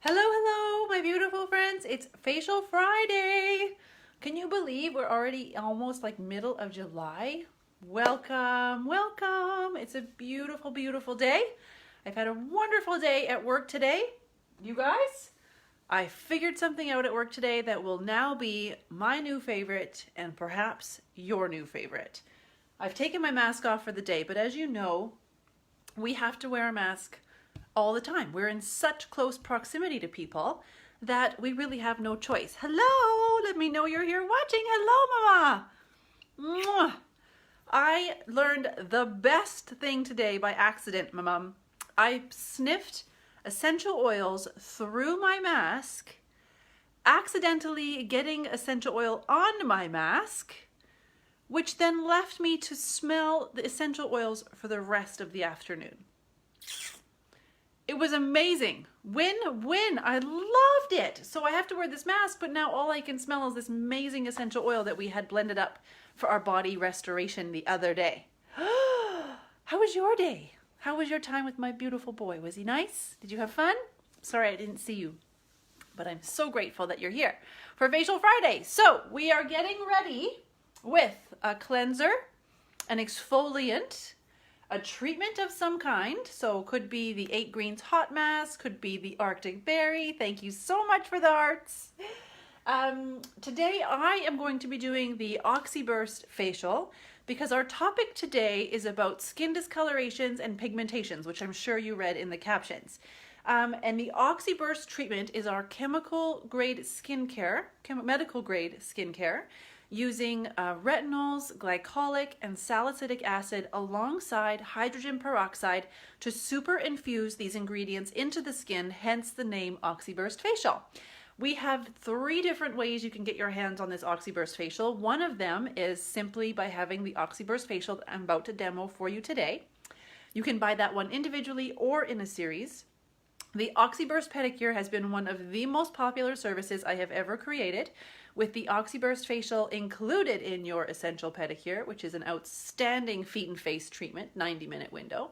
Hello, hello, my beautiful friends. It's Facial Friday. Can you believe we're already almost like middle of July? Welcome, welcome. It's a beautiful, beautiful day. I've had a wonderful day at work today. You guys, I figured something out at work today that will now be my new favorite and perhaps your new favorite. I've taken my mask off for the day, but as you know, we have to wear a mask all the time. We're in such close proximity to people that we really have no choice. Hello, let me know you're here watching. Hello, Mama. Mwah. I learned the best thing today by accident, my mom. I sniffed essential oils through my mask, accidentally getting essential oil on my mask, which then left me to smell the essential oils for the rest of the afternoon. It was amazing. Win. I loved it. So I have to wear this mask, but now all I can smell is this amazing essential oil that we had blended up for our body restoration the other day. How was your day? How was your time with my beautiful boy? Was he nice? Did you have fun? Sorry I didn't see you, but I'm so grateful that you're here for Facial Friday. So we are getting ready with a cleanser, an exfoliant, a treatment of some kind. So could be the 8 Greens Hot Mask, could be the Arctic Berry. Thank you so much for the hearts. Today I am going to be doing the Oxyburst facial because our topic today is about skin discolorations and pigmentations, which I'm sure you read in the captions. And the Oxyburst treatment is our chemical grade skincare, medical grade skincare, using retinols, glycolic, and salicylic acid alongside hydrogen peroxide to super infuse these ingredients into the skin, hence the name Oxyburst Facial. We have 3 different ways you can get your hands on this Oxyburst Facial. One of them is simply by having the Oxyburst Facial that I'm about to demo for you today. You can buy that one individually or in a series. The Oxyburst Pedicure has been one of the most popular services I have ever created, with the Oxyburst Facial included in your Essential Pedicure, which is an outstanding feet and face treatment, 90-minute window.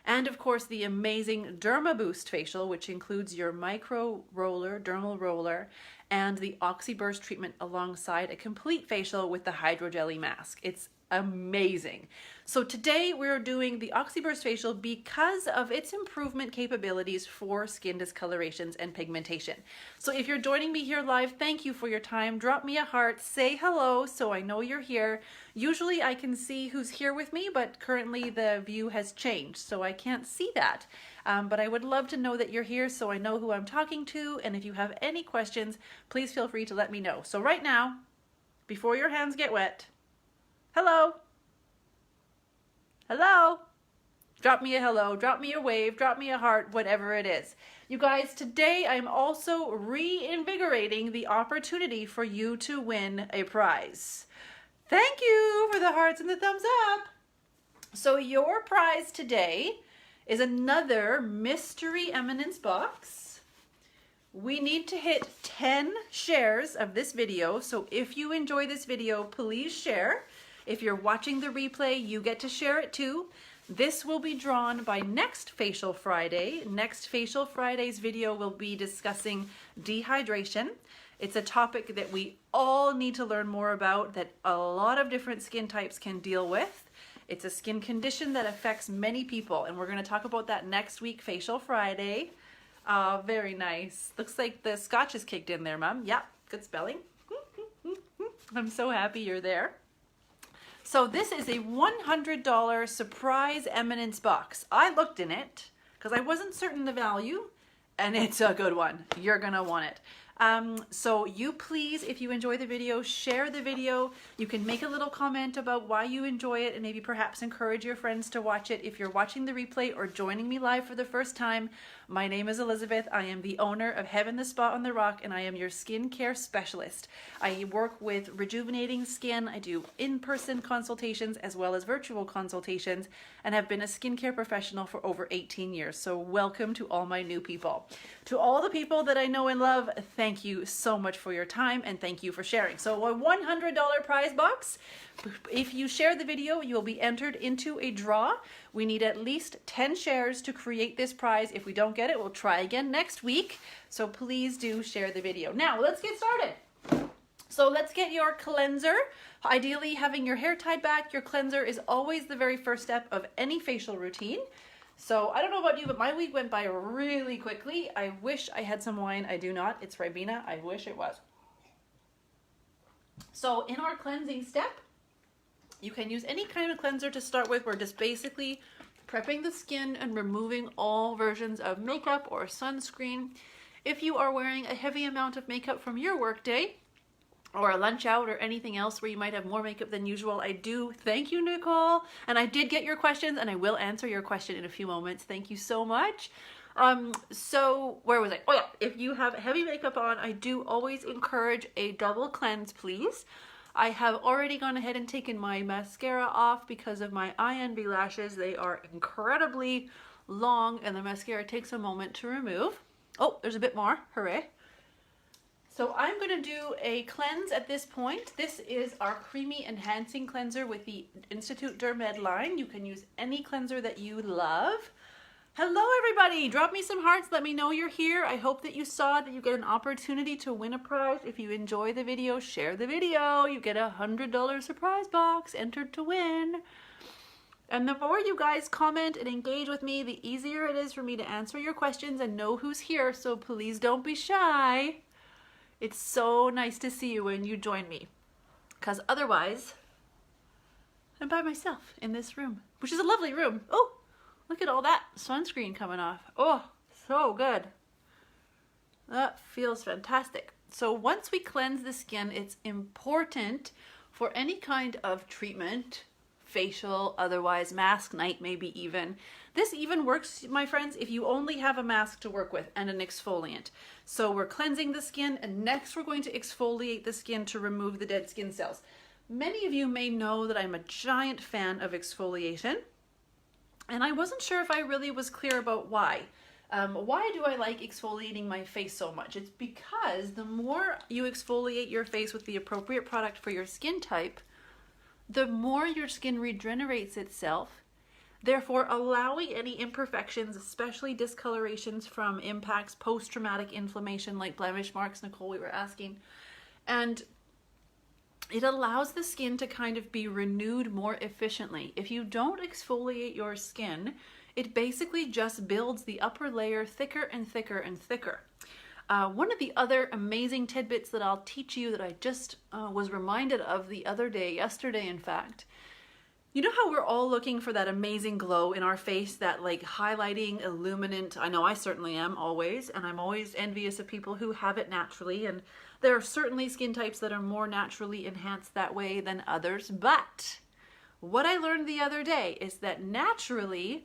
And of course the amazing Derma Boost Facial, which includes your micro roller, dermal roller, and the Oxyburst treatment alongside a complete facial with the hydrogelly mask. It's amazing. So today we're doing the Oxyburst Facial because of its improvement capabilities for skin discolorations and pigmentation. So if you're joining me here live, thank you for your time. Drop me a heart, say hello so I know you're here. Usually I can see who's here with me, but currently the view has changed, so I can't see that. But I would love to know that you're here so I know who I'm talking to, and if you have any questions, please feel free to let me know. So right now, before your hands get wet, hello. Hello. Drop me a hello, drop me a wave, drop me a heart, whatever it is. You guys, today I'm also reinvigorating the opportunity for you to win a prize. Thank you for the hearts and the thumbs up. So your prize today is another Mystery Eminence box. We need to hit 10 shares of this video. So if you enjoy this video, please share. If you're watching the replay, you get to share it too. This will be drawn by next Facial Friday. Next Facial Friday's video will be discussing dehydration. It's a topic that we all need to learn more about, that a lot of different skin types can deal with. It's a skin condition that affects many people, and we're going to talk about that next week, Facial Friday. Very nice. Looks like the scotch is kicked in there, Mom. Yep, good spelling. I'm so happy you're there. So this is a $100 Surprise Eminence box. I looked in it because I wasn't certain the value, and it's a good one. You're gonna want it. So you please, if you enjoy the video, share the video. You can make a little comment about why you enjoy it and maybe perhaps encourage your friends to watch it. If you're watching the replay or joining me live for the first time, my name is Elizabeth. I am the owner of Heavenspa on the Rock, and I am your skincare specialist. I work with rejuvenating skin. I do in-person consultations as well as virtual consultations, and have been a skincare professional for over 18 years. So welcome to all my new people. To all the people that I know and love, thank you so much for your time, and thank you for sharing. So a $100 prize box. If you share the video, you'll be entered into a draw. We need at least 10 shares to create this prize. If we don't don't get it, we'll try again next week. So please do share the video. Now let's get started. So let's get your cleanser. Ideally, having your hair tied back, your cleanser is always the very first step of any facial routine. So I don't know about you, but my week went by really quickly. I wish I had some wine. I do not. It's Ribena. I wish it was. So in our cleansing step, you can use any kind of cleanser to start with. We're just basically prepping the skin and removing all versions of makeup or sunscreen. If you are wearing a heavy amount of makeup from your workday, or a lunch out or anything else where you might have more makeup than usual, I do thank you, Nicole. And I did get your questions and I will answer your question in a few moments. Thank you so much. So where was I? Oh yeah, if you have heavy makeup on, I do always encourage a double cleanse, please. I have already gone ahead and taken my mascara off because of my INB lashes. They are incredibly long and the mascara takes a moment to remove. Oh, there's a bit more. Hooray. So I'm going to do a cleanse at this point. This is our creamy enhancing cleanser with the Institute Dermed line. You can use any cleanser that you love. Hello everybody, drop me some hearts, let me know you're here. I hope that you saw that you get an opportunity to win a prize. If you enjoy the video, share the video. You get a $100 surprise box entered to win. And the more you guys comment and engage with me, the easier it is for me to answer your questions and know who's here, so please don't be shy. It's so nice to see you when you join me, because otherwise I'm by myself in this room, which is a lovely room. Oh, look at all that sunscreen coming off. Oh, so good. That feels fantastic. So once we cleanse the skin, it's important for any kind of treatment, facial, otherwise, mask, night maybe even. This even works, my friends, if you only have a mask to work with and an exfoliant. So we're cleansing the skin and next we're going to exfoliate the skin to remove the dead skin cells. Many of you may know that I'm a giant fan of exfoliation and I wasn't sure if I really was clear about why. Why do I like exfoliating my face so much? It's because the more you exfoliate your face with the appropriate product for your skin type, the more your skin regenerates itself, therefore allowing any imperfections, especially discolorations from impacts, post-traumatic inflammation like blemish marks, Nicole, we were asking. And it allows the skin to kind of be renewed more efficiently. If you don't exfoliate your skin, it basically just builds the upper layer thicker and thicker and thicker. One of the other amazing tidbits that I'll teach you that I just was reminded of the other day, yesterday in fact, you know how we're all looking for that amazing glow in our face, that like highlighting, illuminant, I know I certainly am always, and I'm always envious of people who have it naturally, and there are certainly skin types that are more naturally enhanced that way than others, but what I learned the other day is that naturally,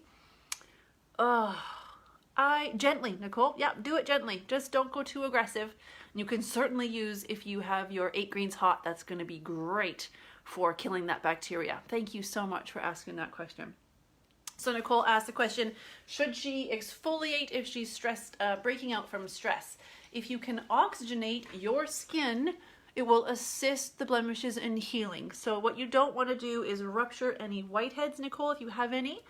gently, Nicole, yeah, do it gently, just don't go too aggressive. You can certainly use, if you have your 8 greens hot, that's going to be great for killing that bacteria. Thank you so much for asking that question. So Nicole asked the question, should she exfoliate if she's stressed, breaking out from stress? If you can oxygenate your skin, it will assist the blemishes in healing. So what you don't want to do is rupture any whiteheads, Nicole, if you have any.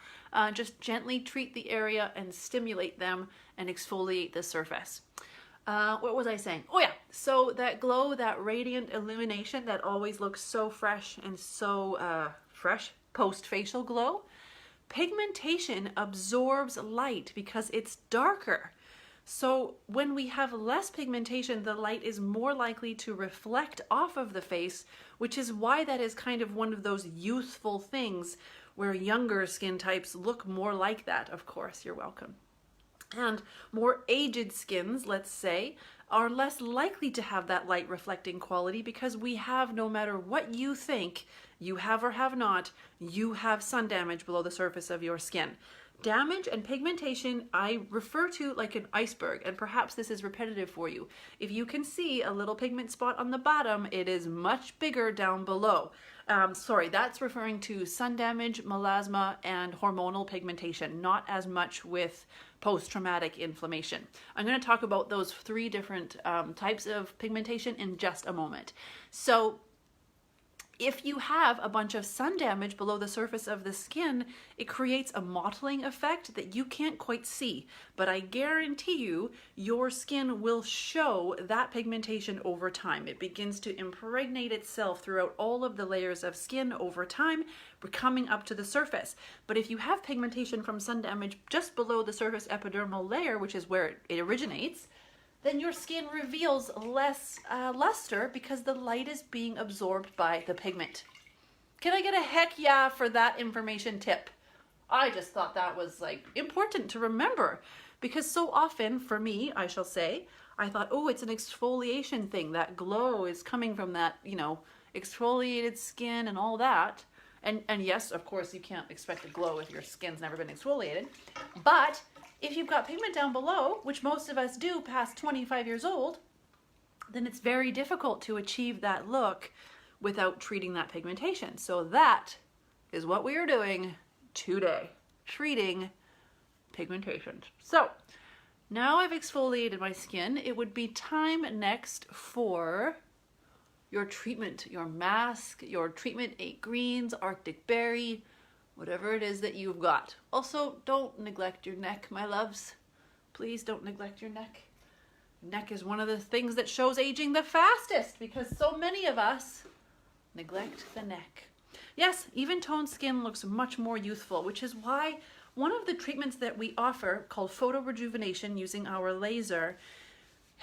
Just gently treat the area and stimulate them and exfoliate the surface. What was I saying? Oh yeah, so that glow, that radiant illumination that always looks so fresh and so fresh post-facial glow, pigmentation absorbs light because it's darker. So when we have less pigmentation, the light is more likely to reflect off of the face, which is why that is kind of one of those youthful things where younger skin types look more like that. Of course, you're welcome. And more aged skins, let's say, are less likely to have that light reflecting quality because we have, no matter what you think you have or have not, you have sun damage below the surface of your skin. Damage and pigmentation I refer to like an iceberg, and perhaps this is repetitive for you. If you can see a little pigment spot on the bottom, it is much bigger down below. Sorry, that's referring to sun damage, melasma, and hormonal pigmentation, not as much with post-traumatic inflammation. I'm going to talk about those 3 different types of pigmentation in just a moment. So If you have a bunch of sun damage below the surface of the skin, it creates a mottling effect that you can't quite see. But I guarantee you, your skin will show that pigmentation over time. It begins to impregnate itself throughout all of the layers of skin over time, coming up to the surface. But if you have pigmentation from sun damage just below the surface epidermal layer, which is where it originates, then your skin reveals less luster because the light is being absorbed by the pigment. Can I get a heck yeah for that information tip? I just thought that was like important to remember, because so often for me, I shall say, I thought, oh, it's an exfoliation thing. That glow is coming from that, you know, exfoliated skin and all that. And yes, of course, you can't expect a glow if your skin's never been exfoliated. But if you've got pigment down below, which most of us do past 25 years old, then it's very difficult to achieve that look without treating that pigmentation. So that is what we are doing today, treating pigmentation. So now I've exfoliated my skin, it would be time next for your treatment, your mask, your treatment 8 greens, Arctic berry, whatever it is that you've got. Also, don't neglect your neck, my loves. Please don't neglect your neck. Neck is one of the things that shows aging the fastest because so many of us neglect the neck. Yes, even toned skin looks much more youthful, which is why one of the treatments that we offer, called photo rejuvenation using our laser,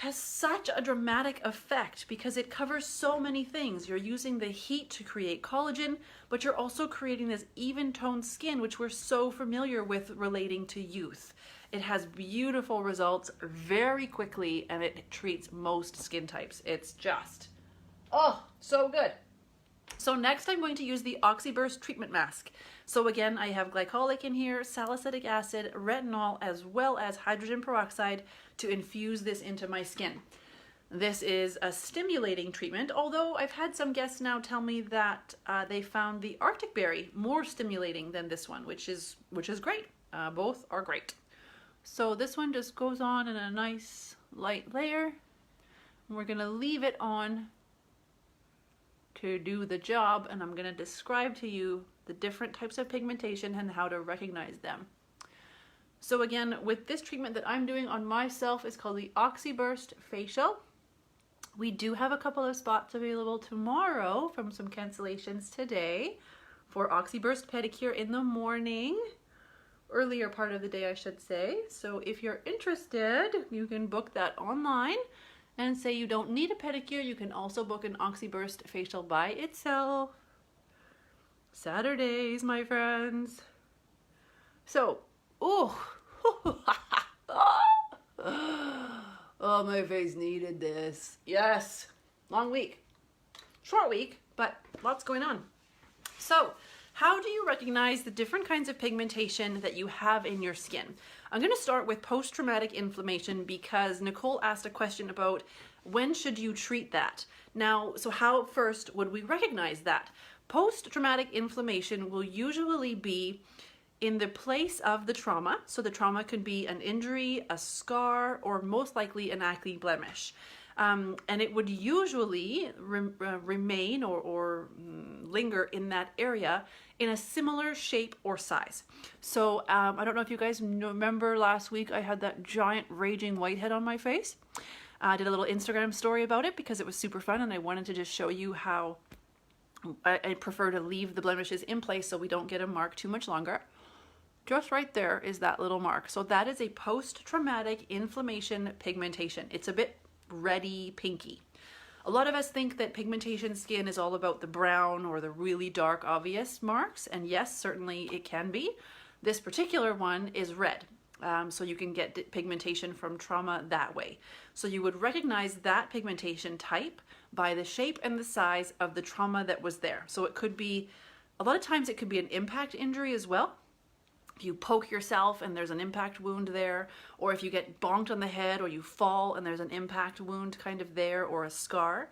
has such a dramatic effect because it covers so many things. You're using the heat to create collagen, but you're also creating this even toned skin, which we're so familiar with relating to youth. It has beautiful results very quickly, and it treats most skin types. It's just, oh, so good. So next I'm going to use the Oxyburst treatment mask. So again, I have glycolic in here, salicylic acid, retinol, as well as hydrogen peroxide to infuse this into my skin. This is a stimulating treatment, although I've had some guests now tell me that they found the Arctic berry more stimulating than this one, which is great. Both are great. So this one just goes on in a nice light layer, and we're gonna leave it on to do the job, and I'm going to describe to you the different types of pigmentation and how to recognize them. So again, with this treatment that I'm doing on myself, is called the Oxyburst Facial. We do have a couple of spots available tomorrow from some cancellations today for Oxyburst pedicure in the morning, earlier part of the day I should say. So if you're interested, you can book that online. And say you don't need a pedicure, you can also book an Oxyburst facial by itself. Saturdays, my friends. So, oh, oh, my face needed this. Yes, long week, short week, but lots going on. So, how do you recognize the different kinds of pigmentation that you have in your skin? I'm going to start with post-traumatic inflammation because Nicole asked a question about when should you treat that. Now, so how first would we recognize that? Post-traumatic inflammation will usually be in the place of the trauma. So the trauma could be an injury, a scar, or most likely an acne blemish. And it would usually remain or linger in that area in a similar shape or size. So I don't know if you guys remember last week I had that giant raging whitehead on my face. I did a little Instagram story about it because it was super fun, and I wanted to just show you how I prefer to leave the blemishes in place so we don't get a mark too much longer. Just right there is that little mark. So that is a post-traumatic inflammation pigmentation. It's a bit reddy pinky. A lot of us think that pigmentation skin is all about the brown or the really dark obvious marks, and yes, certainly it can be. This particular one is red, so you can get pigmentation from trauma that way. So you would recognize that pigmentation type by the shape and the size of the trauma that was there. So it could be, a lot of times it could be an impact injury as well. If you poke yourself and there's an impact wound there, or if you get bonked on the head or you fall and there's an impact wound kind of there, or a scar,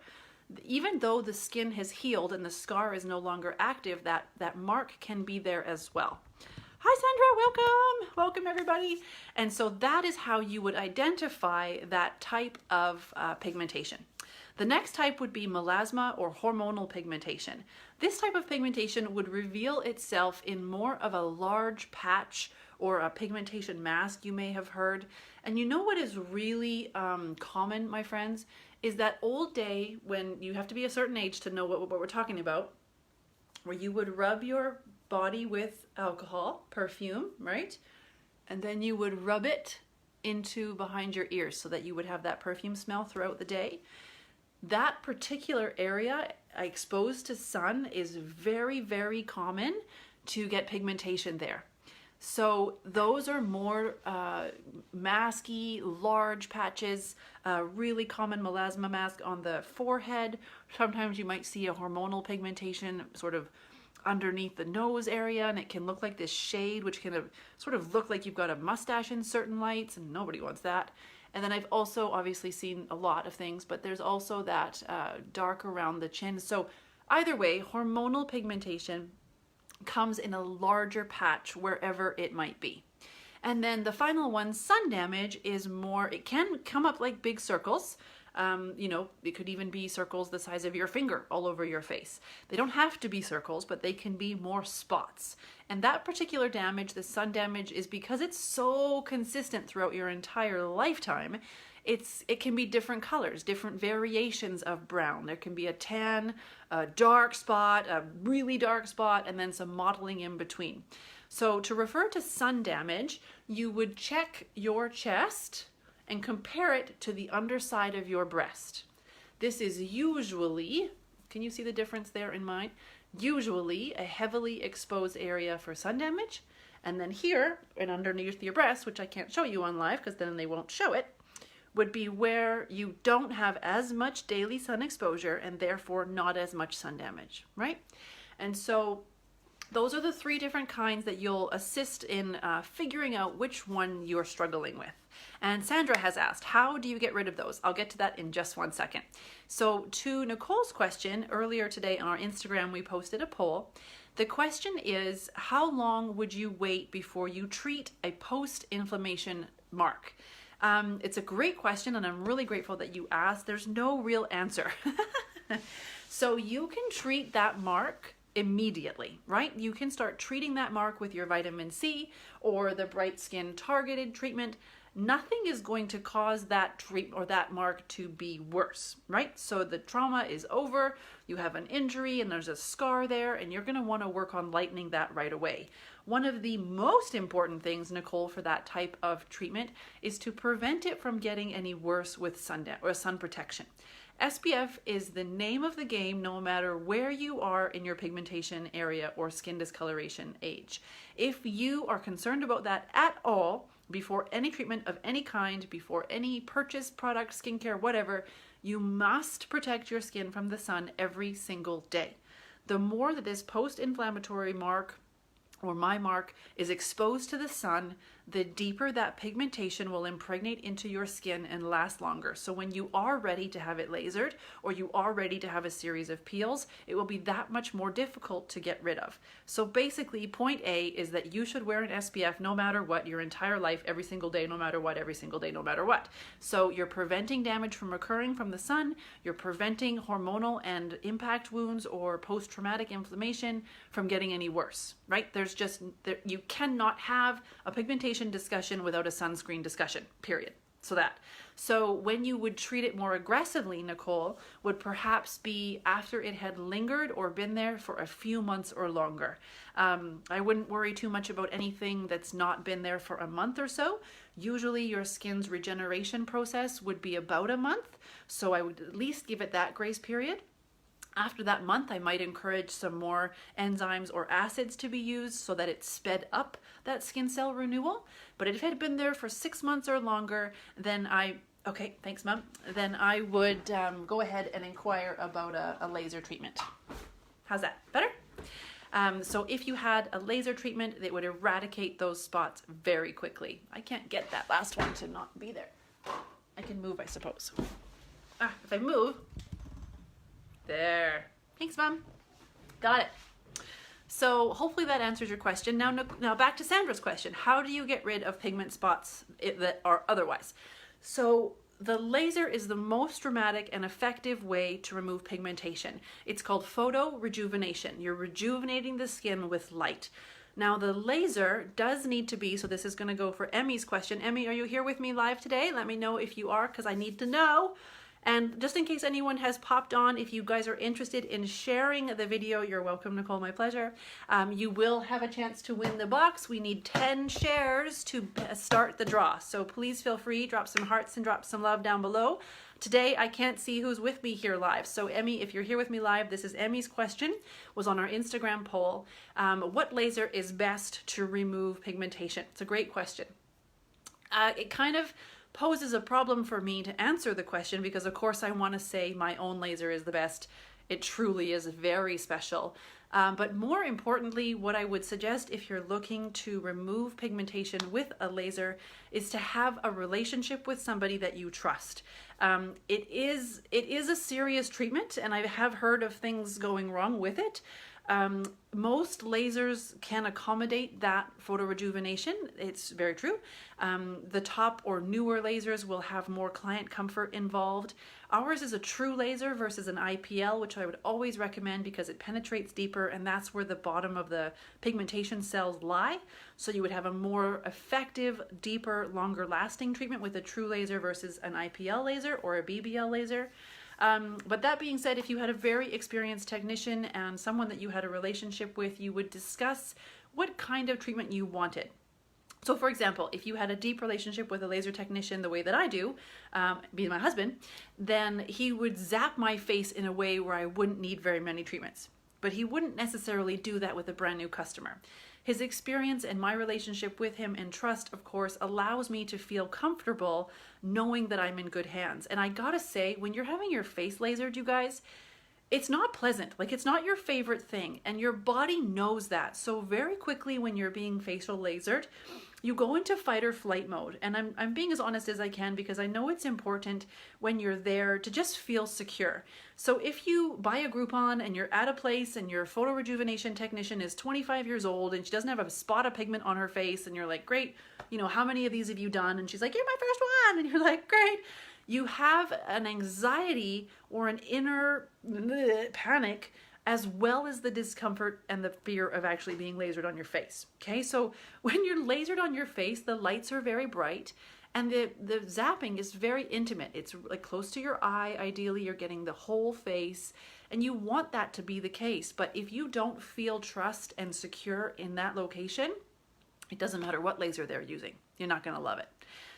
even though the skin has healed and the scar is no longer active, that mark can be there as well. Hi, Sandra, welcome. Welcome, everybody. And so that is how you would identify that type of pigmentation. The next type would be melasma or hormonal pigmentation. This type of pigmentation would reveal itself in more of a large patch or a pigmentation mask, you may have heard. And you know what is really common, my friends, is that old day when you have to be a certain age to know what we're talking about, where you would rub your body with alcohol, perfume, right? And then you would rub it into behind your ears so that you would have that perfume smell throughout the day. That particular area exposed to sun is very, very common to get pigmentation there. So those are more masky, large patches, really common melasma mask on the forehead. Sometimes you might see a hormonal pigmentation sort of underneath the nose area, and it can look like this shade, which can sort of look like you've got a mustache in certain lights, and nobody wants that. And then I've also obviously seen a lot of things, but there's also that dark around the chin. So either way, hormonal pigmentation comes in a larger patch wherever it might be. And then the final one, sun damage, is more, it can come up like big circles. You know, it could even be circles the size of your finger all over your face. They don't have to be circles, but they can be more spots. And that particular damage, the sun damage, is because it's so consistent throughout your entire lifetime. It can be different colors, different variations of brown. There can be a tan, a dark spot, a really dark spot, and then some mottling in between. So to refer to sun damage, you would check your chest and compare it to the underside of your breast. This is usually, can you see the difference there in mine? Usually a heavily exposed area for sun damage. And then here and underneath your breast, which I can't show you on live because then they won't show it, would be where you don't have as much daily sun exposure and therefore not as much sun damage, right? And so those are the three different kinds that you'll assist in figuring out which one you're struggling with. And Sandra has asked, how do you get rid of those? I'll get to that in just 1 second. So to Nicole's question, earlier today on our Instagram, we posted a poll. The question is, how long would you wait before you treat a post-inflammation mark? It's a great question, and I'm really grateful that you asked. There's no real answer. So you can treat that mark immediately, right? You can start treating that mark with your vitamin C or the Bright Skin targeted treatment. Nothing is going to cause that treatment or that mark to be worse, right? So the trauma is over, you have an injury and there's a scar there, and you're going to want to work on lightening that right away. One of the most important things, Nicole, for that type of treatment is to prevent it from getting any worse with sun protection. SPF is the name of the game no matter where you are in your pigmentation area or skin discoloration age. If you are concerned about that at all, before any treatment of any kind, before any purchase, product, skincare, whatever, you must protect your skin from the sun every single day. The more that this post-inflammatory mark or my mark is exposed to the sun, the deeper that pigmentation will impregnate into your skin and last longer. So when you are ready to have it lasered or you are ready to have a series of peels, it will be that much more difficult to get rid of. So basically, point A is that you should wear an SPF no matter what your entire life, every single day, no matter what, every single day, no matter what. So you're preventing damage from occurring from the sun, you're preventing hormonal and impact wounds or post-traumatic inflammation from getting any worse, right? You cannot have a pigmentation discussion without a sunscreen discussion, period. So when you would treat it more aggressively, Nicole, would perhaps be after it had lingered or been there for a few months or longer. I wouldn't worry too much about anything that's not been there for a month or so. Usually your skin's regeneration process would be about a month, so I would at least give it that grace period. After that month, I might encourage some more enzymes or acids to be used so that it sped up that skin cell renewal. But if it had been there for 6 months or longer, then okay, thanks, Mom. Then I would go ahead and inquire about a laser treatment. How's that? Better? So if you had a laser treatment, it would eradicate those spots very quickly. I can't get that last one to not be there. I can move, I suppose. If I move... There. Thanks, Mom. Got it. So hopefully that answers your question. Now back to Sandra's question. How do you get rid of pigment spots that are otherwise? So the laser is the most dramatic and effective way to remove pigmentation. It's called photo rejuvenation. You're rejuvenating the skin with light. Now the laser does need to be, so this is going to go for Emmy's question. Emmy, are you here with me live today? Let me know if you are, because I need to know. And just in case anyone has popped on, if you guys are interested in sharing the video, you're welcome, Nicole, my pleasure. You will have a chance to win the box. We need 10 shares to start the draw. So please feel free, drop some hearts and drop some love down below. Today, I can't see who's with me here live. So Emmy, if you're here with me live, this is Emmy's question, was on our Instagram poll. What laser is best to remove pigmentation? It's a great question. It kind of poses a problem for me to answer the question because of course I want to say my own laser is the best. It truly is very special. But more importantly, what I would suggest if you're looking to remove pigmentation with a laser is to have a relationship with somebody that you trust. It is a serious treatment, and I have heard of things going wrong with it. Most lasers can accommodate that photo rejuvenation. It's very true. The top or newer lasers will have more client comfort involved. Ours is a true laser versus an IPL, which I would always recommend because it penetrates deeper, and that's where the bottom of the pigmentation cells lie. So you would have a more effective, deeper, longer lasting treatment with a true laser versus an IPL laser or a BBL laser. But that being said, if you had a very experienced technician and someone that you had a relationship with, you would discuss what kind of treatment you wanted. So for example, if you had a deep relationship with a laser technician the way that I do, being my husband, then he would zap my face in a way where I wouldn't need very many treatments. But he wouldn't necessarily do that with a brand new customer. His experience and my relationship with him and trust, of course, allows me to feel comfortable knowing that I'm in good hands. And I gotta say, when you're having your face lasered, you guys, it's not pleasant. Like, it's not your favorite thing, and your body knows that. So very quickly when you're being facial lasered, you go into fight or flight mode. And I'm being as honest as I can because I know it's important when you're there to just feel secure. So if you buy a Groupon and you're at a place and your photo rejuvenation technician is 25 years old and she doesn't have a spot of pigment on her face, and you're like, great, you know, how many of these have you done? And she's like, you're my first one. And you're like, great. You have an anxiety or an inner panic, as well as the discomfort and the fear of actually being lasered on your face. Okay, so when you're lasered on your face, the lights are very bright and the zapping is very intimate. It's like close to your eye. Ideally, you're getting the whole face, and you want that to be the case. But if you don't feel trust and secure in that location, it doesn't matter what laser they're using. You're not going to love it.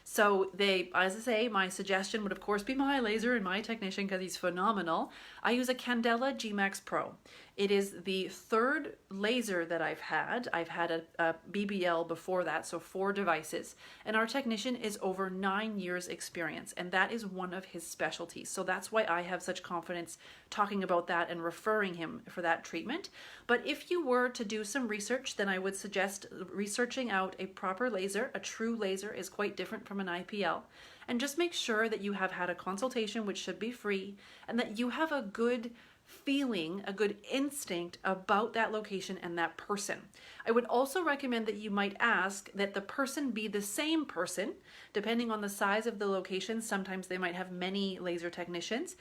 So as I say, my suggestion would of course be my laser and my technician because he's phenomenal. I use a Candela G-Max Pro. It is the third laser that I've had. I've had a BBL before that, so 4 devices. And our technician is over 9 years experience, and that is one of his specialties. So that's why I have such confidence talking about that and referring him for that treatment. But if you were to do some research, then I would suggest researching out a proper laser. A true laser is quite different from an IPL. And just make sure that you have had a consultation, which should be free, and that you have a good feeling, a good instinct about that location and that person. I would also recommend that you might ask that the person be the same person, depending on the size of the location. Sometimes they might have many laser technicians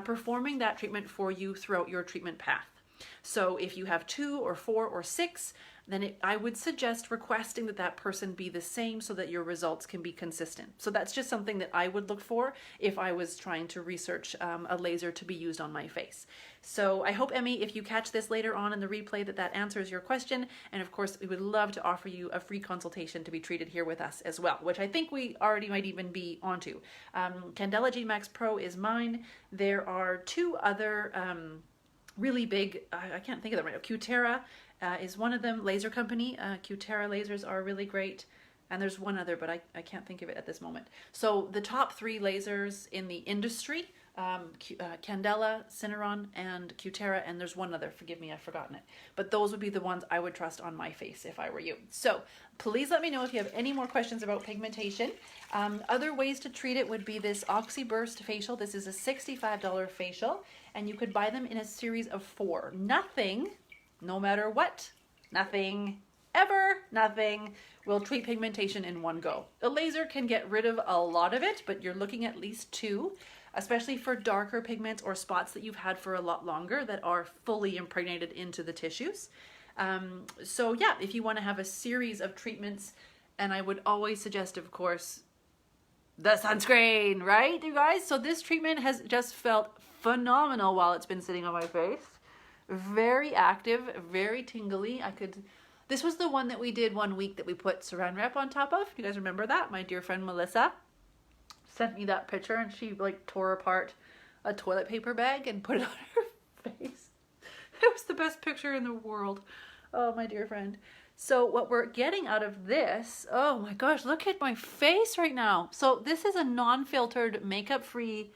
performing that treatment for you throughout your treatment path. So if you have 2 or 4 or 6, then I would suggest requesting that that person be the same so that your results can be consistent. So that's just something that I would look for if I was trying to research a laser to be used on my face. So I hope, Emmy, if you catch this later on in the replay, that answers your question. And of course, we would love to offer you a free consultation to be treated here with us as well, which I think we already might even be onto. Candela G-Max Pro is mine. There are 2 other really big, I can't think of them right now. Cutera is one of them, laser company. Cutera lasers are really great. And there's one other, but I can't think of it at this moment. So the top 3 lasers in the industry, Candela, Cineron, and Cutera, and there's one other, forgive me, I've forgotten it. But those would be the ones I would trust on my face if I were you. So please let me know if you have any more questions about pigmentation. Other ways to treat it would be this Oxyburst facial. This is a $65 facial, and you could buy them in a series of 4. no matter what, nothing, ever, nothing will treat pigmentation in one go. A laser can get rid of a lot of it, but you're looking at least 2, especially for darker pigments or spots that you've had for a lot longer that are fully impregnated into the tissues. So yeah, if you want to have a series of treatments, and I would always suggest, of course, the sunscreen, right, you guys? So this treatment has just felt phenomenal while it's been sitting on my face. Very active, very tingly. This was the one that we did one week that we put saran wrap on top of. You guys remember that? My dear friend Melissa sent me that picture, and she like tore apart a toilet paper bag and put it on her face. It was the best picture in the world. Oh, my dear friend. So what we're getting out of this, oh my gosh, look at my face right now. So this is a non-filtered, makeup-free,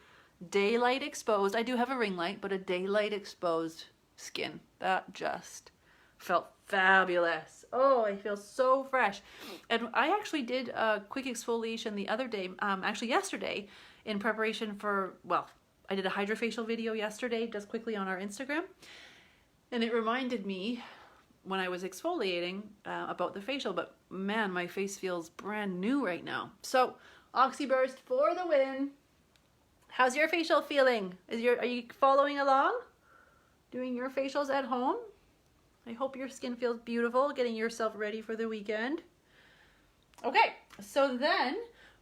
daylight exposed. I do have a ring light, but a daylight exposed skin. That just felt fabulous. Oh, I feel so fresh. And I actually did a quick exfoliation the other day, actually yesterday, in preparation for, well, I did a hydrofacial video yesterday, just quickly on our Instagram. And it reminded me when I was exfoliating about the facial, but man, my face feels brand new right now. So, Oxyburst for the win. How's your facial feeling? Are you following along? Doing your facials at home? I hope your skin feels beautiful, getting yourself ready for the weekend. Okay, so then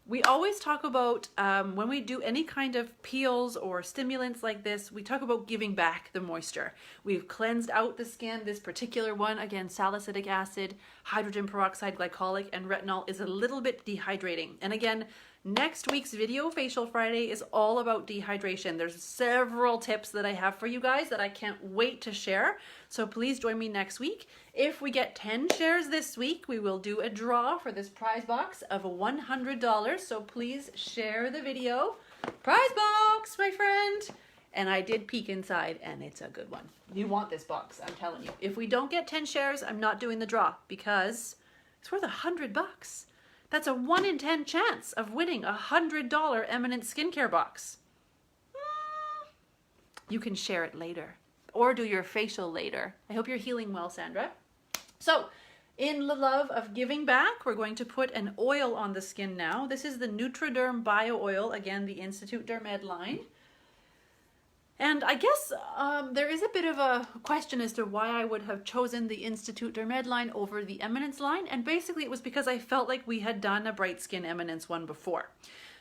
we always talk about when we do any kind of peels or stimulants like this, we talk about giving back the moisture. We've cleansed out the skin. This particular one, again, salicylic acid, hydrogen peroxide, glycolic, and retinol is a little bit dehydrating. And again, next week's video, Facial Friday, is all about dehydration. There's several tips that I have for you guys that I can't wait to share. So please join me next week. If we get 10 shares this week, we will do a draw for this prize box of $100. So please share the video. Prize box, my friend. And I did peek inside, and it's a good one. You want this box, I'm telling you. If we don't get 10 shares, I'm not doing the draw because it's worth $100. That's a 1 in 10 chance of winning a $100 Eminent skincare box. You can share it later or do your facial later. I hope you're healing well, Sandra. So, in the love of giving back, we're going to put an oil on the skin now. This is the Nutriderm Bio Oil, again, the Institute Dermed line. And I guess there is a bit of a question as to why I would have chosen the Institute Dermed line over the Eminence line. And basically it was because I felt like we had done a Bright Skin Eminence one before.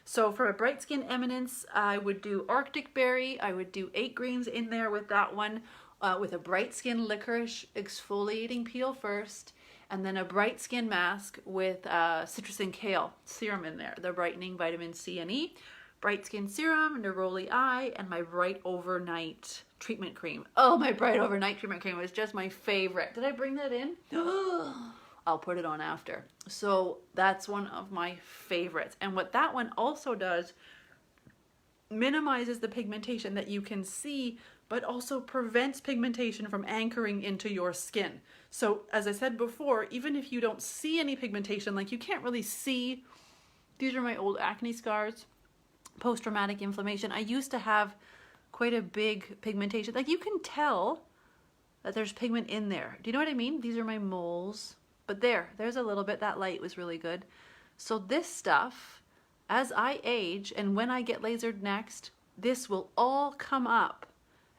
So for a Bright Skin Eminence, I would do Arctic Berry. I would do 8 greens in there with that one, with a Bright Skin Licorice exfoliating peel first. And then a Bright Skin mask with citrus and kale serum in there, the brightening vitamin C and E. Bright Skin Serum, Neroli Eye, and my Bright Overnight Treatment Cream. Oh, my Bright Overnight Treatment Cream was just my favorite. Did I bring that in? I'll put it on after. So that's one of my favorites. And what that one also does, minimizes the pigmentation that you can see, but also prevents pigmentation from anchoring into your skin. So as I said before, even if you don't see any pigmentation, like you can't really see, these are my old acne scars. Post-traumatic inflammation. I used to have quite a big pigmentation. Like you can tell that there's pigment in there. Do you know what I mean? These are my moles. But there's a little bit. That light was really good. So this stuff, as I age and when I get lasered next, this will all come up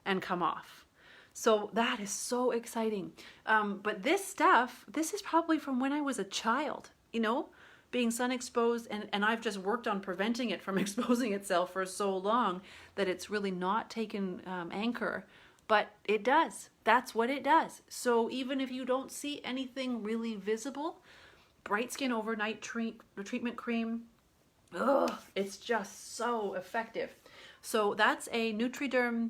and come off. So that is so exciting. But this stuff, this is probably from when I was a child, you know? Being sun exposed, and I've just worked on preventing it from exposing itself for so long that it's really not taken anchor, but it does. That's what it does. So even if you don't see anything really visible, Bright Skin Overnight Treatment Cream, it's just so effective. So that's a Nutriderm.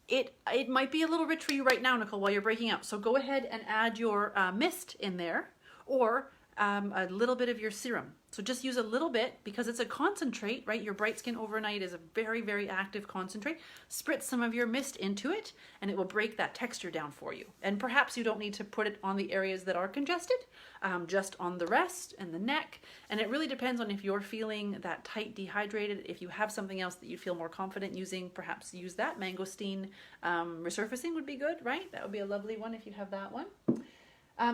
It might be a little rich for you right now, Nicole, while you're breaking out. So go ahead and add your mist in there, or a little bit of your serum. So just use a little bit because it's a concentrate, right? Your Bright Skin Overnight is a very, very active concentrate. Spritz some of your mist into it and it will break that texture down for you. And perhaps you don't need to put it on the areas that are congested, just on the rest and the neck. And it really depends on if you're feeling that tight, dehydrated. If you have something else that you feel more confident using, perhaps use that. Mangosteen resurfacing would be good, right? That would be a lovely one if you have that one.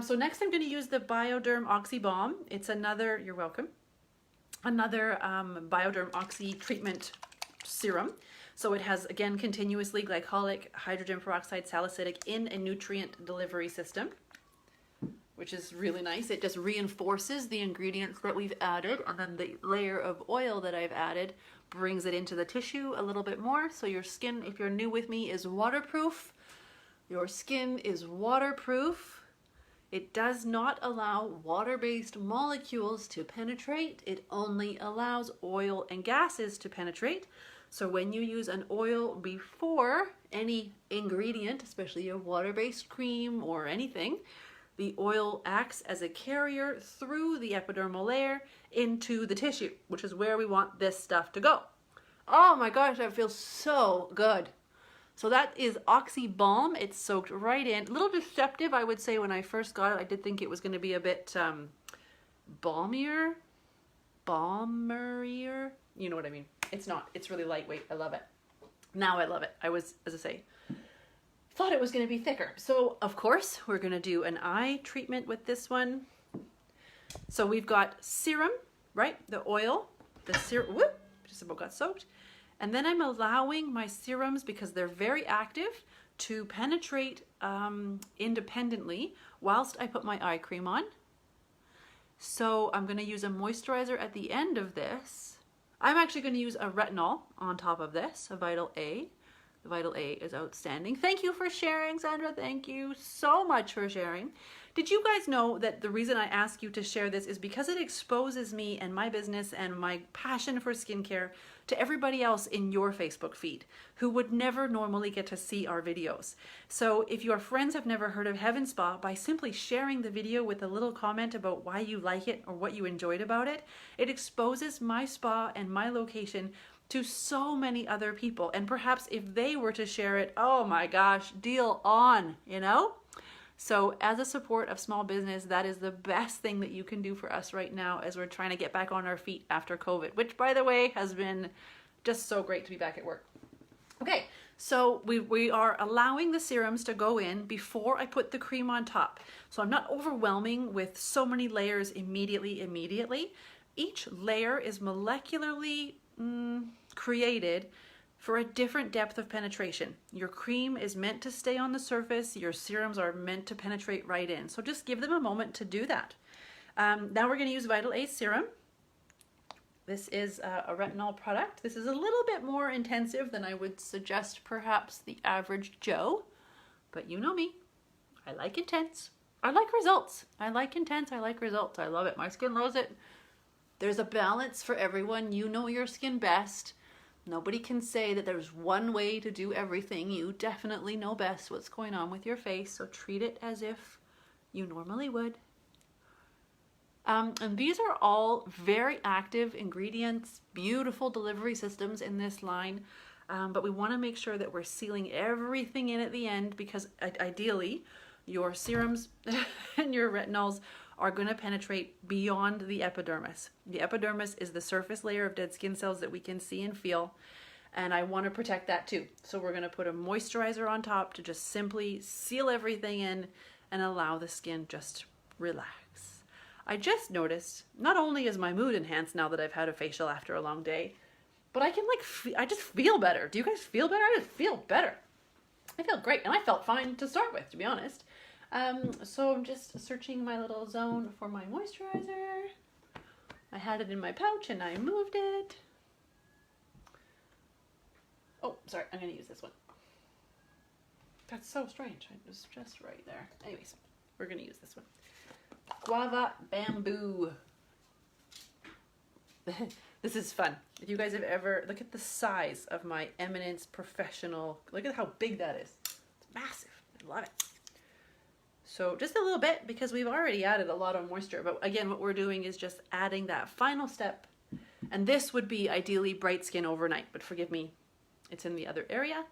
So next I'm going to use the Bioderm Oxy Balm. It's another, you're welcome, another Bioderm Oxy treatment serum. So it has, again, continuously glycolic hydrogen peroxide salicylic in a nutrient delivery system, which is really nice. It just reinforces the ingredients that we've added, and then the layer of oil that I've added brings it into the tissue a little bit more. So your skin, if you're new with me, is waterproof. Your skin is waterproof. It does not allow water-based molecules to penetrate. It only allows oil and gases to penetrate. So when you use an oil before any ingredient, especially a water-based cream or anything, the oil acts as a carrier through the epidermal layer into the tissue, which is where we want this stuff to go. Oh my gosh, that feels so good. So that is Oxy Balm. It's soaked right in. A little deceptive, I would say, when I first got it. I did think it was going to be a bit balmier. You know what I mean. It's not. It's really lightweight. I love it. Now I love it. I was, as I say, thought it was going to be thicker. So, of course, we're going to do an eye treatment with this one. So we've got serum, right? The oil. The serum. Whoop! Just about got soaked. And then I'm allowing my serums, because they're very active, to penetrate independently whilst I put my eye cream on. So I'm going to use a moisturizer at the end of this. I'm actually going to use a retinol on top of this, a Vital A. The Vital A is outstanding. Thank you for sharing, Sandra. Thank you so much for sharing. Did you guys know that the reason I ask you to share this is because it exposes me and my business and my passion for skincare to everybody else in your Facebook feed who would never normally get to see our videos. So if your friends have never heard of Heavenspa, by simply sharing the video with a little comment about why you like it or what you enjoyed about it, it exposes my spa and my location to so many other people. And perhaps if they were to share it, oh my gosh, deal on, you know? So as a support of small business, that is the best thing that you can do for us right now as we're trying to get back on our feet after COVID, which, by the way, has been just so great to be back at work. Okay, so we are allowing the serums to go in before I put the cream on top. So I'm not overwhelming with so many layers immediately. Each layer is molecularly created for a different depth of penetration. Your cream is meant to stay on the surface. Your serums are meant to penetrate right in. So just give them a moment to do that. Now we're going to use Vital A serum. This is a retinol product. This is a little bit more intensive than I would suggest perhaps the average Joe, but you know me. I like intense. I like results. I like intense. I like results. I love it. My skin loves it. There's a balance for everyone. You know your skin best. Nobody can say that there's one way to do everything. You definitely know best what's going on with your face, so treat it as if you normally would. And these are all very active ingredients, beautiful delivery systems in this line, but we want to make sure that we're sealing everything in at the end, because ideally your serums and your retinols are going to penetrate beyond the epidermis. The epidermis is the surface layer of dead skin cells that we can see and feel, and I want to protect that too. So we're going to put a moisturizer on top to just simply seal everything in and allow the skin just relax. I just noticed, not only is my mood enhanced now that I've had a facial after a long day, but I can I just feel better. Do you guys feel better? I just feel better. I feel great, and I felt fine to start with, to be honest. So I'm just searching my little zone for my moisturizer. I had it in my pouch and I moved it. Oh, sorry, I'm going to use this one. That's so strange. It was just right there. Anyways, we're going to use this one. Guava Bamboo. This is fun. If you guys have ever, look at the size of my Eminence Professional. Look at how big that is. It's massive. I love it. So just a little bit, because we've already added a lot of moisture. But again, what we're doing is just adding that final step. And this would be ideally bright skin overnight, but forgive me, it's in the other area.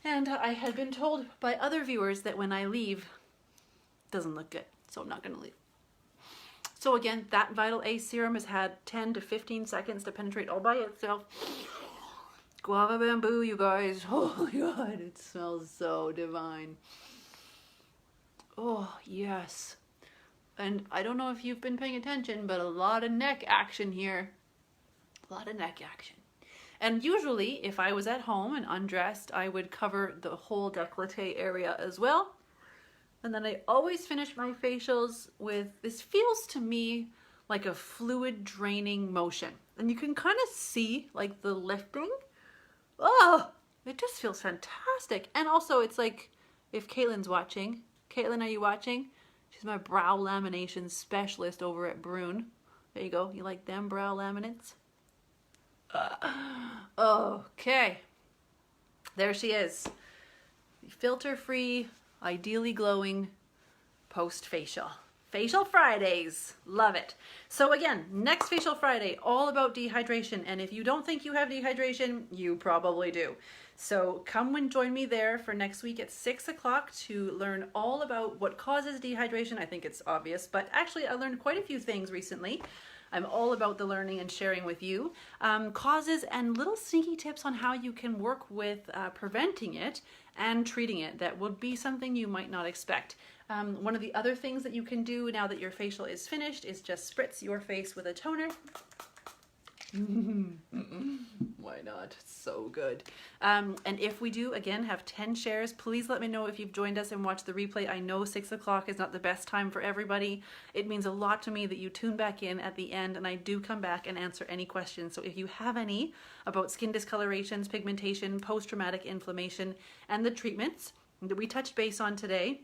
And I had been told by other viewers that when I leave, it doesn't look good. So I'm not going to leave. So again, that Vital A serum has had 10 to 15 seconds to penetrate all by itself. Guava bamboo, you guys. Oh my God, it smells so divine. Oh, yes. And I don't know if you've been paying attention, but a lot of neck action here. A lot of neck action. And usually, if I was at home and undressed, I would cover the whole décolleté area as well. And then I always finish my facials with, this feels to me like a fluid draining motion. And you can kind of see like the lifting. Oh, it just feels fantastic. And also it's like, if Caitlin's watching, Caitlin, are you watching? She's my brow lamination specialist over at Brune. There you go. You like them brow laminates? Okay. There she is. Filter-free, ideally glowing post-facial. Facial Fridays. Love it. So again, next Facial Friday, all about dehydration. And if you don't think you have dehydration, you probably do. So come and join me there for next week at 6 o'clock to learn all about what causes dehydration. I think it's obvious, but actually I learned quite a few things recently. I'm all about the learning and sharing with you. Causes and little sneaky tips on how you can work with preventing it and treating it. That would be something you might not expect. One of the other things that you can do now that your facial is finished is just spritz your face with a toner. Why not? It's so good. And if we do, again, have 10 shares, please let me know if you've joined us and watched the replay. I know 6 o'clock is not the best time for everybody. It means a lot to me that you tune back in at the end, and I do come back and answer any questions. So if you have any about skin discolorations, pigmentation, post-traumatic inflammation, and the treatments that we touched base on today,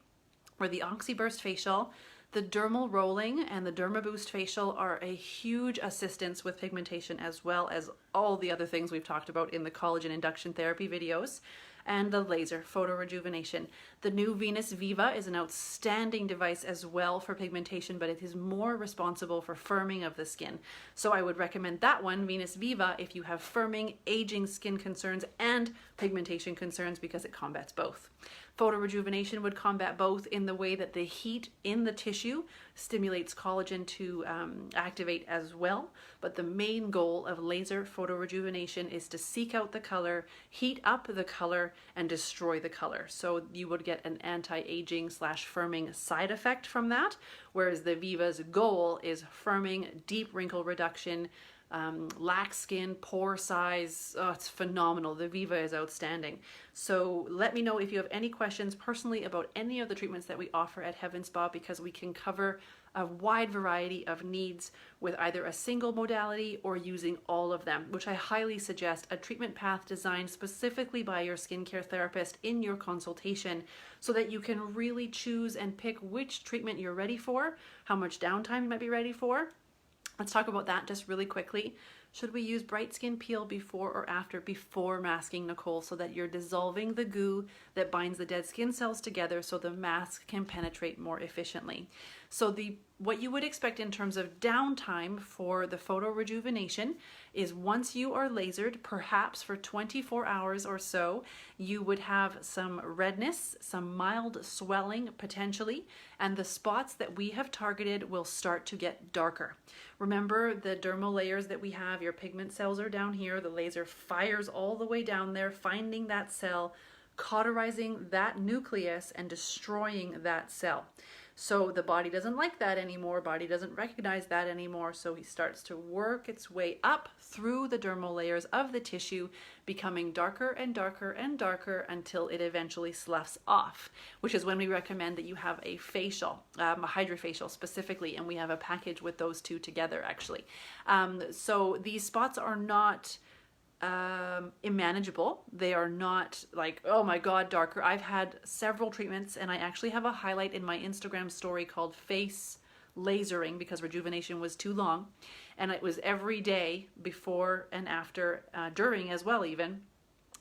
or the Oxyburst facial, the dermal rolling and the DermaBoost facial are a huge assistance with pigmentation, as well as all the other things we've talked about in the collagen induction therapy videos, and the laser photo rejuvenation. The new Venus Viva is an outstanding device as well for pigmentation, but it is more responsible for firming of the skin. So I would recommend that one, Venus Viva, if you have firming, aging skin concerns and pigmentation concerns, because it combats both. Photo rejuvenation would combat both in the way that the heat in the tissue stimulates collagen to activate as well. But the main goal of laser photo rejuvenation is to seek out the color, heat up the color, and destroy the color. So you would get an anti-aging / firming side effect from that, whereas the Viva's goal is firming, deep wrinkle reduction, lax skin, pore size. Oh, it's phenomenal. The Viva is outstanding. So let me know if you have any questions personally about any of the treatments that we offer at Heavenspa, because we can cover a wide variety of needs with either a single modality or using all of them, which I highly suggest a treatment path designed specifically by your skincare therapist in your consultation, so that you can really choose and pick which treatment you're ready for, how much downtime you might be ready for. Let's talk about that just really quickly. Should we use Bright Skin Peel before or after? Before masking, Nicole, so that you're dissolving the goo that binds the dead skin cells together so the mask can penetrate more efficiently. So what you would expect in terms of downtime for the photo rejuvenation is, once you are lasered, perhaps for 24 hours or so, you would have some redness, some mild swelling potentially, and the spots that we have targeted will start to get darker. Remember, the dermal layers that we have, your pigment cells are down here. The laser fires all the way down there, finding that cell, cauterizing that nucleus, and destroying that cell. So the body doesn't like that anymore. Body doesn't recognize that anymore. So he starts to work its way up through the dermal layers of the tissue, becoming darker and darker and darker until it eventually sloughs off, which is when we recommend that you have a facial, a hydrofacial specifically, and we have a package with those two together actually. So these spots are not immanageable. They are not like, oh my God, darker. I've had several treatments, and I actually have a highlight in my Instagram story called Face Lasering, because rejuvenation was too long, and it was every day before and after, during as well even.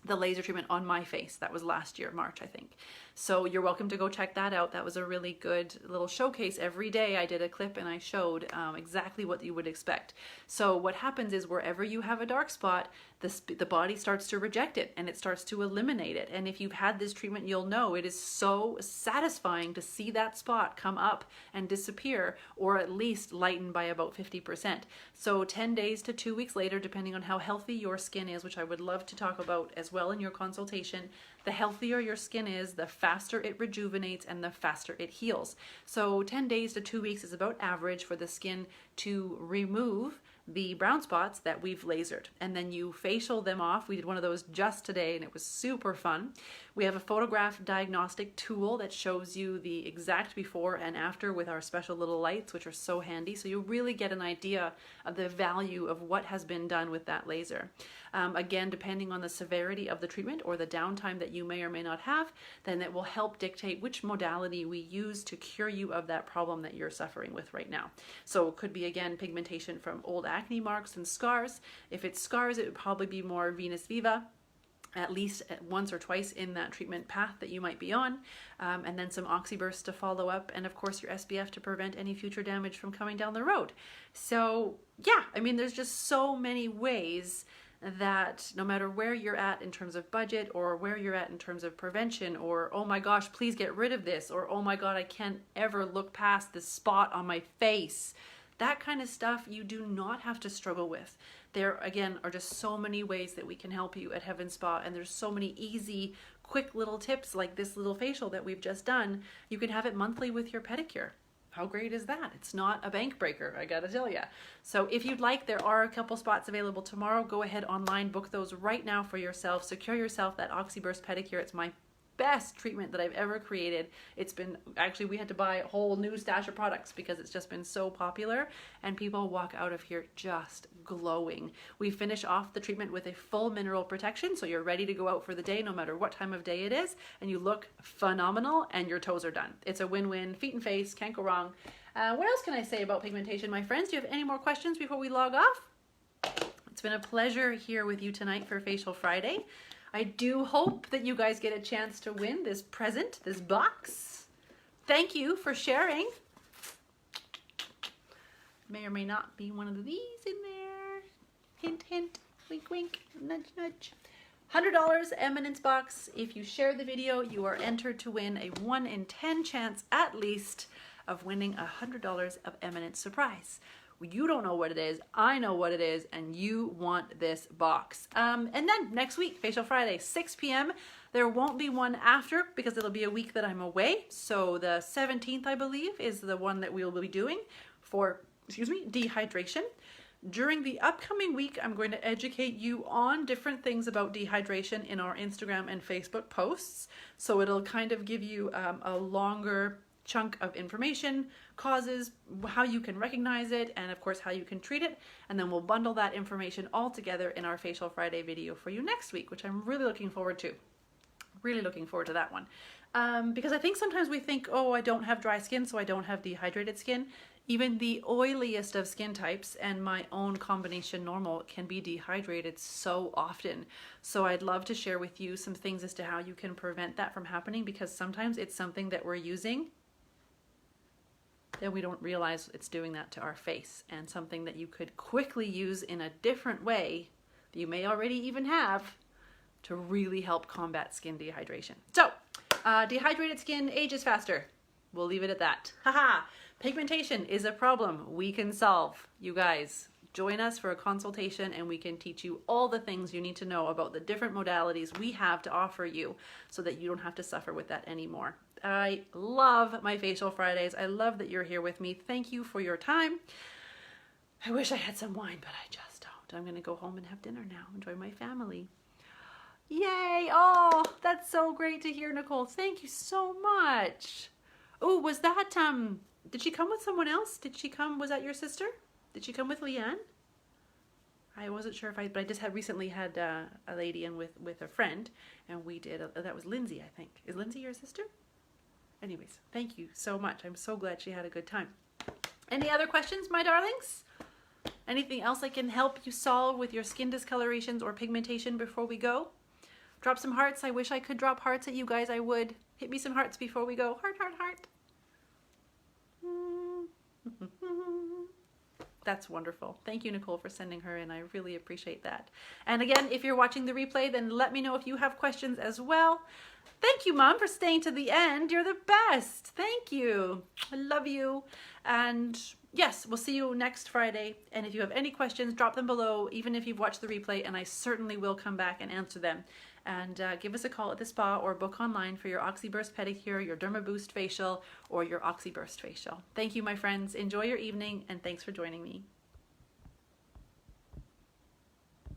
the laser treatment on my face. That was last year, March, I think. So you're welcome to go check that out. That was a really good little showcase. Every day I did a clip and I showed exactly what you would expect. So what happens is wherever you have a dark spot, the body starts to reject it and it starts to eliminate it. And if you've had this treatment, you'll know it is so satisfying to see that spot come up and disappear, or at least lighten by about 50%. So 10 days to 2 weeks later, depending on how healthy your skin is, which I would love to talk about as well in your consultation, the healthier your skin is, the faster it rejuvenates and the faster it heals. So 10 days to 2 weeks is about average for the skin to remove the brown spots that we've lasered, and then you facial them off. We did one of those just today and it was super fun. We have a photograph diagnostic tool that shows you the exact before and after with our special little lights, which are so handy, so you really get an idea of the value of what has been done with that laser. Again, depending on the severity of the treatment or the downtime that you may or may not have, then it will help dictate which modality we use to cure you of that problem that you're suffering with right now. So it could be, again, pigmentation from old acne marks and scars. If it's scars, it would probably be more Venus Viva, at least once or twice in that treatment path that you might be on, and then some oxybursts to follow up, and of course your SPF to prevent any future damage from coming down the road. So yeah, I mean, there's just so many ways that no matter where you're at in terms of budget, or where you're at in terms of prevention, or oh my gosh, please get rid of this, or oh my god, I can't ever look past this spot on my face, that kind of stuff you do not have to struggle with. There again are just so many ways that we can help you at Heavenspa, and there's so many easy, quick little tips like this little facial that we've just done. You can have it monthly with your pedicure. How great is that? It's not a bank breaker, I gotta tell you. So if you'd like, there are a couple spots available tomorrow. Go ahead online, book those right now for yourself. Secure yourself that Oxyburst pedicure. It's my best treatment that I've ever created. It's been, actually we had to buy a whole new stash of products because it's just been so popular, and people walk out of here just glowing. We finish off the treatment with a full mineral protection, so you're ready to go out for the day no matter what time of day it is, and you look phenomenal and your toes are done. It's a win-win, feet and face, can't go wrong. What else can I say about pigmentation, my friends? Do you have any more questions before we log off? It's been a pleasure here with you tonight for Facial Friday. I do hope that you guys get a chance to win this present, this box. Thank you for sharing. May or may not be one of these in there. Hint, hint, wink, wink, nudge, nudge. $100 Eminence box. If you share the video, you are entered to win a 1 in 10 chance at least of winning $100 of Eminence surprise. You don't know what it is, I know what it is, and you want this box. And then next week, Facial Friday, 6 p.m. There won't be one after because it'll be a week that I'm away. So the 17th, I believe, is the one that we'll be doing for, dehydration. During the upcoming week, I'm going to educate you on different things about dehydration in our Instagram and Facebook posts. So it'll kind of give you a longer chunk of information, causes, how you can recognize it, and of course how you can treat it, and then we'll bundle that information all together in our Facial Friday video for you next week, which I'm really looking forward to. Really looking forward to that one. Because I think sometimes we think, oh, I don't have dry skin, so I don't have dehydrated skin. Even the oiliest of skin types and my own combination normal can be dehydrated so often. So I'd love to share with you some things as to how you can prevent that from happening, because sometimes it's something that we're using then we don't realize it's doing that to our face, and something that you could quickly use in a different way that you may already even have to really help combat skin dehydration. So, dehydrated skin ages faster. We'll leave it at that. Haha! Pigmentation is a problem we can solve. You guys, join us for a consultation and we can teach you all the things you need to know about the different modalities we have to offer you so that you don't have to suffer with that anymore. I love my Facial Fridays. I love that you're here with me. Thank you for your time. I wish I had some wine, but I just don't. I'm going to go home and have dinner now. Enjoy my family. Yay! Oh, that's so great to hear, Nicole. Thank you so much. Oh, was that, did she come with someone else? Did she come, was that your sister? Did she come with Leanne? I wasn't sure if but I just recently had a lady in with a friend, and we did, that was Lindsay, I think. Is Lindsay your sister? Anyways, thank you so much. I'm so glad she had a good time. Any other questions, my darlings? Anything else I can help you solve with your skin discolorations or pigmentation before we go? Drop some hearts. I wish I could drop hearts at you guys. I would. Hit me some hearts before we go. Heart, heart, heart. That's wonderful. Thank you, Nicole, for sending her in. I really appreciate that. And again, if you're watching the replay, then let me know if you have questions as well. Thank you, Mom, for staying to the end. You're the best. Thank you. I love you. And yes, we'll see you next Friday. And if you have any questions, drop them below, even if you've watched the replay, and I certainly will come back and answer them. And give us a call at the spa or book online for your Oxyburst pedicure, your Derma Boost facial, or your Oxyburst facial. Thank you, my friends. Enjoy your evening, and thanks for joining me.